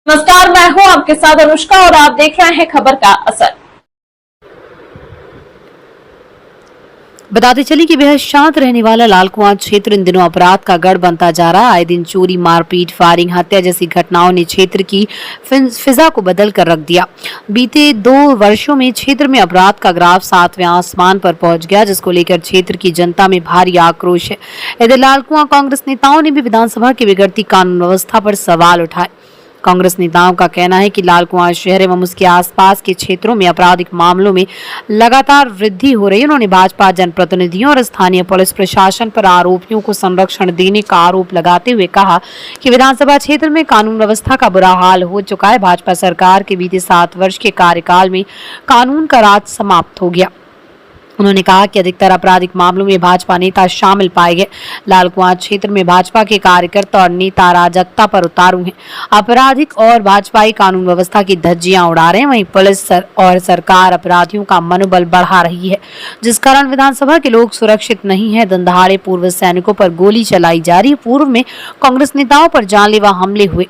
नमस्कार, मैं हूं आपके साथ अनुष्का और आप देख रहे हैं खबर का असर। बताते चले कि बेहद शांत रहने वाला लाल कुआं क्षेत्र इन दिनों अपराध का गढ़ बनता जा रहा है। आए दिन चोरी, मारपीट, फायरिंग, हत्या जैसी घटनाओं ने क्षेत्र की फिजा को बदल कर रख दिया। बीते 2 वर्षों में क्षेत्र में अपराध का ग्राफ 7वें आसमान पर पहुंच गया, जिसको लेकर क्षेत्र की जनता में भारी आक्रोश है। इधर लाल कुआं कांग्रेस नेताओं ने भी विधानसभा की बिगड़ती कानून व्यवस्था पर सवाल उठाए। कांग्रेस नेताओं का कहना है कि लाल कुआं शहर एवं उसके आसपास के क्षेत्रों में आपराधिक मामलों में लगातार वृद्धि हो रही है। उन्होंने भाजपा जनप्रतिनिधियों और स्थानीय पुलिस प्रशासन पर आरोपियों को संरक्षण देने का आरोप लगाते हुए कहा कि विधानसभा क्षेत्र में कानून व्यवस्था का बुरा हाल हो चुका है। भाजपा सरकार के बीते 7 वर्ष के कार्यकाल में कानून का राज समाप्त हो गया। उन्होंने कहा कि अधिकतर आपराधिक मामलों में भाजपा नेता शामिल पाए गए। लाल कुआं क्षेत्र में भाजपा के कार्यकर्ता और नेता अराजकता पर उतारू हैं। आपराधिक और भाजपाई कानून व्यवस्था की धज्जियां उड़ा रहे हैं। वहीं पुलिस और सरकार अपराधियों का मनोबल बढ़ा रही है, जिस कारण विधानसभा के लोग सुरक्षित नहीं है। दिन दहाड़े पूर्व सैनिकों पर गोली चलाई जा रही है। पूर्व में कांग्रेस नेताओं पर जानलेवा हमले हुए,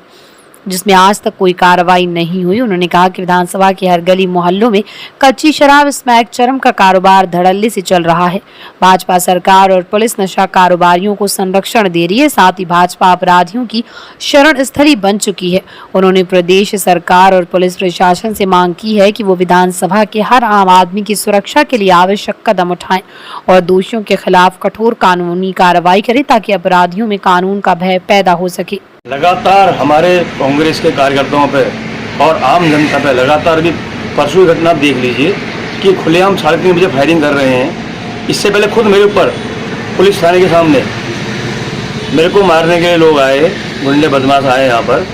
जिसमें आज तक कोई कार्रवाई नहीं हुई। उन्होंने कहा कि विधानसभा के हर गली मोहल्लों में कच्ची शराब, स्मैक, चरम का कारोबार धड़ल्ले से चल रहा है। भाजपा सरकार और पुलिस नशा कारोबारियों को संरक्षण दे रही है, साथ ही भाजपा अपराधियों की शरण स्थली बन चुकी है। उन्होंने प्रदेश सरकार और पुलिस प्रशासन से मांग की है कि वो विधानसभा के हर आम आदमी की सुरक्षा के लिए आवश्यक कदम उठाएं और दोषियों के खिलाफ कठोर कानूनी कार्रवाई करें, ताकि अपराधियों में कानून का भय पैदा हो सके। लगातार हमारे कांग्रेस के कार्यकर्ताओं पे और आम जनता पे लगातार भी परसों की घटना देख लीजिए कि खुलेआम 3:30 बजे फायरिंग कर रहे हैं। इससे पहले खुद मेरे ऊपर पुलिस थाने के सामने मेरे को मारने के लिए लोग आए, गुंडे बदमाश आए यहाँ पर,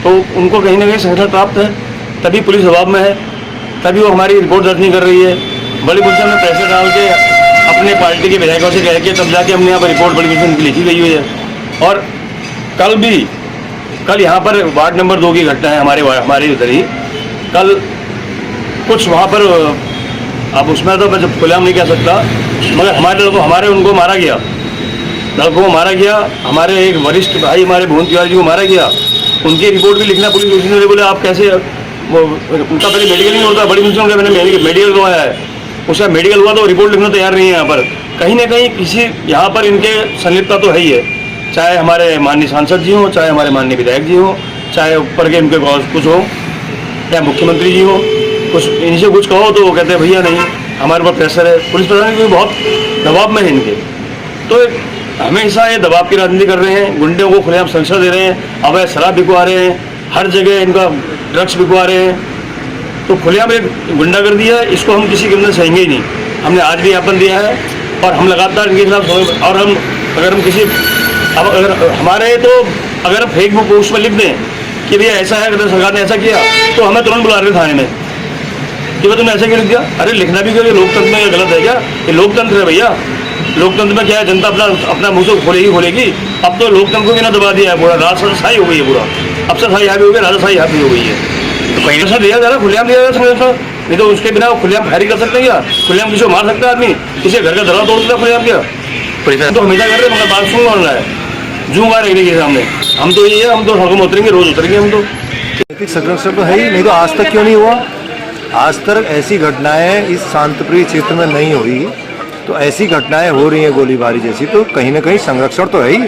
तो उनको कहीं ना कहीं संरक्षण प्राप्त है, तभी पुलिस दबाव में है, तभी वो हमारी रिपोर्ट दर्ज नहीं कर रही है। बड़ी पुलिस ने पैसे डाल के अपने पार्टी के विधायकों से कह के तब जाके हमने यहाँ पर रिपोर्ट बड़ी पुलिस में लिखी गई हुई है। और कल यहाँ पर वार्ड नंबर 2 की घटना है, हमारे उधर ही कल कुछ वहाँ पर, अब उसमें तो मैं खुलेआम नहीं कह सकता, मगर हमारे उनको मारा गया, लड़कों को मारा गया। हमारे एक वरिष्ठ भाई हमारे भुवन तिवारी जी को मारा गया। उनकी रिपोर्ट भी लिखना पुलिस ने बोले आप कैसे, वो उनका पहले मेडिकल नहीं होता, बड़ी पुलिस ने मैंने मेडिकल करवाया है, उसका मेडिकल हुआ तो रिपोर्ट लिखना तैयार नहीं है। यहाँ पर कहीं ना कहीं किसी यहाँ पर इनके संलिप्तता तो है ही है, चाहे हमारे माननीय सांसद जी हों, चाहे हमारे माननीय विधायक जी हों, चाहे ऊपर के उनके कुछ हो या मुख्यमंत्री जी हों, कुछ इनसे कुछ कहो तो वो कहते हैं भैया नहीं हमारे ऊपर प्रेशर है। पुलिस प्रशासन भी बहुत दबाव में है इनके, तो हमेशा ये दबाव की राजनीति कर रहे हैं। गुंडों को खुलेआम संरक्षण दे रहे हैं, अवैध शराब बिकवा रहे हैं, हर जगह इनका ड्रग्स बिकवा रहे हैं। तो खुलेआम एक गुंडागर्दी है, इसको हम किसी के अंदर सहेंगे ही नहीं। हमने आज भी ज्ञापन दिया है और हम लगातार इनके खिलाफ, और हम अगर हम किसी, अब अगर हमारे तो अगर फेसबुक पोस्ट पर लिख दें कि भैया ऐसा है, अगर सरकार ने ऐसा किया तो हमें तुरंत बुला रहे थाने में कि भाई तुमने ऐसा क्यों लिख दिया। अरे लिखना भी क्यों, लोकतंत्र में गलत है क्या? ये लोकतंत्र है भैया, लोकतंत्र में क्या है, जनता अपना मुँह से खोलेगी। अब तो लोकतंत्र को भी ना दबा दिया है पूरा, राजशाही हो गई है पूरा, अफसरशाही हावी हो गई, राजशाही हावी हो गई है। तो कहीं ऐसा दिया जा रहा, खुलेआम दिया जा रहा है, नहीं तो उसके बिना खुलेआम फायरिंग कर सकते हैं क्या? खुलेआम किसी को मार सकता है आदमी, किसी घर का दरवाजा तोड़ सकता है खुलेआम क्या? तो हमेशा कर रहे हैं, मगर बात सुन रहा है जूंगा रहने के सामने। हम तो ये है, हम तो सड़कों में उतरेंगे, रोज उतरेंगे हम तो। संरक्षण तो है ही नहीं, तो आज तक क्यों नहीं हुआ? आज तक ऐसी घटनाएं इस शांतप्रिय क्षेत्र में नहीं हुई, तो ऐसी घटनाएं हो रही हैं गोलीबारी जैसी, तो कहीं ना कहीं संरक्षण तो है ही।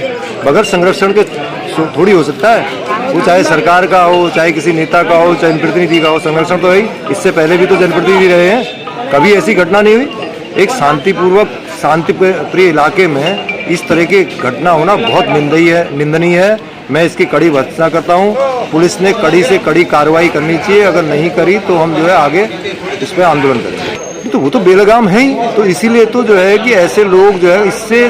बगैर संरक्षण के थोड़ी हो सकता है, वो चाहे सरकार का हो, चाहे किसी नेता का हो, चाहे जनप्रतिनिधि का हो, संरक्षण तो है ही। इससे पहले भी तो जनप्रतिनिधि रहे हैं, कभी ऐसी घटना नहीं हुई। एक शांतिपूर्वक शांतिप्रिय इलाके में इस तरह की घटना होना बहुत निंदनीय है। मैं इसकी कड़ी भर्त्सना करता हूँ। पुलिस ने कड़ी से कड़ी कार्रवाई करनी चाहिए, अगर नहीं करी तो हम जो है आगे इस पर आंदोलन करेंगे। तो वो तो बेलगाम है ही, तो इसीलिए तो जो है कि ऐसे लोग जो है, इससे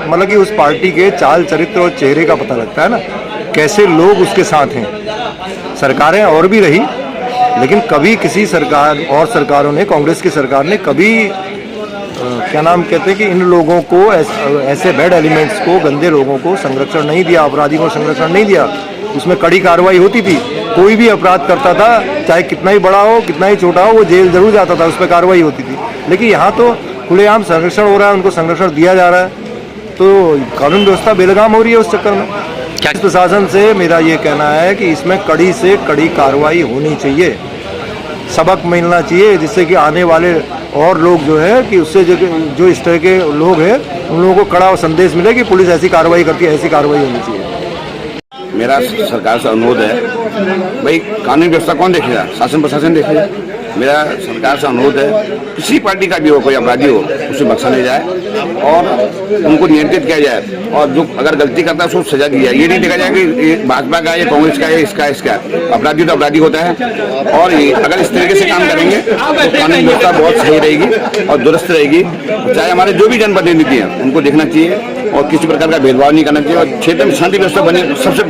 मतलब कि उस पार्टी के चाल चरित्र और चेहरे का पता लगता है ना, कैसे लोग उसके साथ हैं। सरकारें और भी रही, लेकिन कभी किसी सरकार और सरकारों ने, कांग्रेस की सरकार ने कभी क्या नाम कहते हैं कि इन लोगों को, ऐसे बैड एलिमेंट्स को, गंदे लोगों को संरक्षण नहीं दिया, अपराधियों को संरक्षण नहीं दिया। उसमें कड़ी कार्रवाई होती थी। कोई भी अपराध करता था, चाहे कितना ही बड़ा हो, कितना ही छोटा हो, वो जेल जरूर जाता था, उस पर कार्रवाई होती थी। लेकिन यहाँ तो खुलेआम संरक्षण हो रहा है, उनको संरक्षण दिया जा रहा है, तो कानून व्यवस्था बेलगाम हो रही है उस चक्कर में। क्या प्रशासन से मेरा ये कहना है कि इसमें कड़ी से कड़ी कार्रवाई होनी चाहिए, सबक मिलना चाहिए, जिससे कि आने वाले और लोग जो है कि उससे जो इस तरह के लोग हैं उन लोगों को कड़ा संदेश मिले कि पुलिस ऐसी कार्रवाई करती है, ऐसी कार्रवाई होनी चाहिए। मेरा सरकार से अनुरोध है, भाई कानून व्यवस्था कौन देखेगा? शासन प्रशासन देखेगा। मेरा सरकार से अनुरोध है, किसी पार्टी का भी हो, कोई अपराधी हो, उसे बख्शा नहीं जाए और उनको नियंत्रित किया जाए और जो अगर गलती करता है उसको सजा दी जाए। ये नहीं देखा जाए कि ये भाजपा का या कांग्रेस का या इसका अपराधी तो अपराधी होता है। और अगर इस तरीके से काम करेंगे तो कानून व्यवस्था बहुत सही रहेगी और दुरुस्त रहेगी। चाहे हमारे जो भी जनप्रतिनिधि हैं उनको देखना चाहिए और किसी प्रकार का भेदभाव नहीं करना चाहिए। और क्षेत्र में शांति व्यवस्था बने, सबसे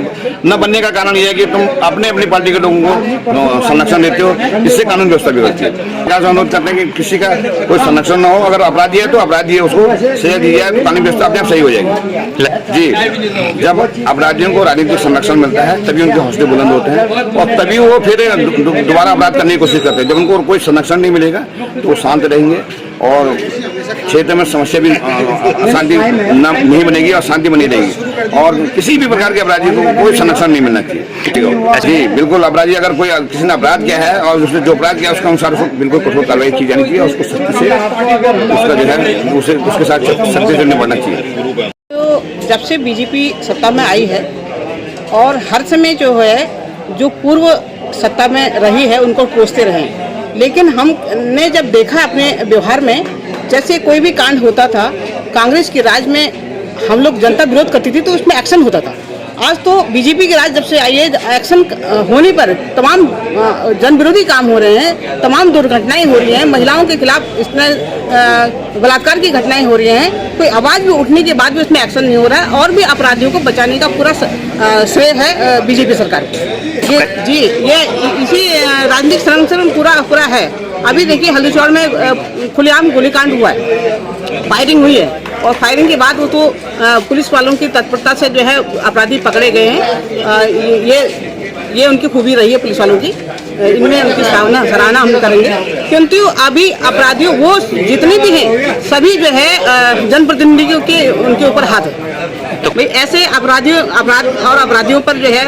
न बनने का कारण यह है कि तुम अपनी पार्टी के लोगों को संरक्षण देते हो, इससे कानून व्यवस्था बिगड़ती है। अनुरोध करते हैं कि किसी का कोई संरक्षण न हो, अगर अपराधी है तो अपराधी है, उसको सजा दी जाए तो कानून व्यवस्था अपने आप सही हो जाएगी। जी, जब अपराधियों को राजनीतिक संरक्षण मिलता है तभी उनके हौसले बुलंद होते हैं और तभी वो फिर दोबारा अपराध करने की कोशिश करते हैं। जब उनको कोई संरक्षण नहीं मिलेगा तो वो शांत रहेंगे और क्षेत्र में समस्या भी अशांति नहीं बनेगी और शांति बनी रहेगी और किसी भी प्रकार के अपराधी को कोई संरक्षण नहीं मिलना चाहिए। जी बिल्कुल, अपराधी अगर कोई किसी ने अपराध किया है और उसने जो अपराध किया उसके अनुसार उसको बिल्कुल कठोर कार्रवाई की जानी चाहिए और उसको सख्ती से उसका जो है उसके साथ सख्ती से निपटना चाहिए। तो जब से बीजेपी सत्ता में आई है और हर समय जो है जो पूर्व सत्ता में रही है उनको कोसते रहे, लेकिन हमने जब देखा अपने व्यवहार में, जैसे कोई भी कांड होता था कांग्रेस के राज में हम लोग जनता विरोध करती थी तो उसमें एक्शन होता था। आज तो बीजेपी के राज जब से आई है, एक्शन होने पर तमाम जन विरोधी काम हो रहे हैं, तमाम दुर्घटनाएं हो रही हैं, महिलाओं के खिलाफ इसमें बलात्कार की घटनाएं हो रही हैं। कोई आवाज़ भी उठने के बाद भी उसमें एक्शन नहीं हो रहा है और भी अपराधियों को बचाने का पूरा श्रेय है बीजेपी सरकार की। ये इसी राजनीतिक संरक्षण पूरा है। अभी देखिए हल्दीचौड़ में खुलेआम गोलीकांड हुआ है, फायरिंग हुई है और फायरिंग के बाद वो तो पुलिस वालों की तत्परता से जो है अपराधी पकड़े गए हैं। ये उनकी खूबी रही है पुलिस वालों की, इनमें उनकी सराहना हम करेंगे, क्योंकि अभी अपराधियों वो जितने भी हैं सभी जो है जनप्रतिनिधियों के उनके ऊपर हाथ है। तो भाई ऐसे अपराधियों पर जो है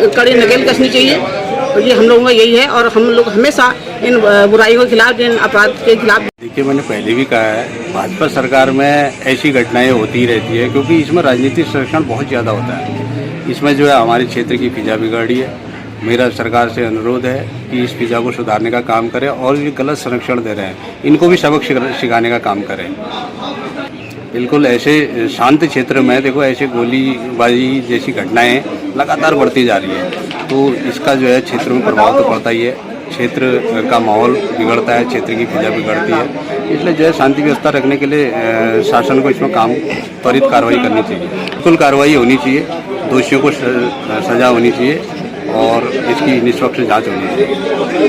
कड़ी नकेल कसनी चाहिए और ये हम लोगों का यही है और हम लोग हमेशा इन बुराइयों के खिलाफ, इन अपराध के खिलाफ। देखिए, मैंने पहले भी कहा है भाजपा सरकार में ऐसी घटनाएं होती रहती है क्योंकि इसमें राजनीतिक संरक्षण बहुत ज़्यादा होता है। इसमें जो है हमारे क्षेत्र की फिजा बिगाड़ी है। मेरा सरकार से अनुरोध है कि इस फिजा को सुधारने का काम करें और ये गलत संरक्षण दे रहे हैं इनको भी सबक सिखाने का काम करें। बिल्कुल ऐसे शांत क्षेत्र में देखो ऐसे गोलीबारी जैसी घटनाएं लगातार बढ़ती जा रही है तो इसका जो है क्षेत्र में प्रभाव तो पड़ता ही है, क्षेत्र का माहौल बिगड़ता है, क्षेत्र की फिजा बिगड़ती है। इसलिए जो है शांति व्यवस्था रखने के लिए शासन को इसमें त्वरित कार्रवाई करनी चाहिए। बिल्कुल कार्रवाई होनी चाहिए, दोषियों को सजा होनी चाहिए और इसकी निष्पक्ष जांच होनी चाहिए।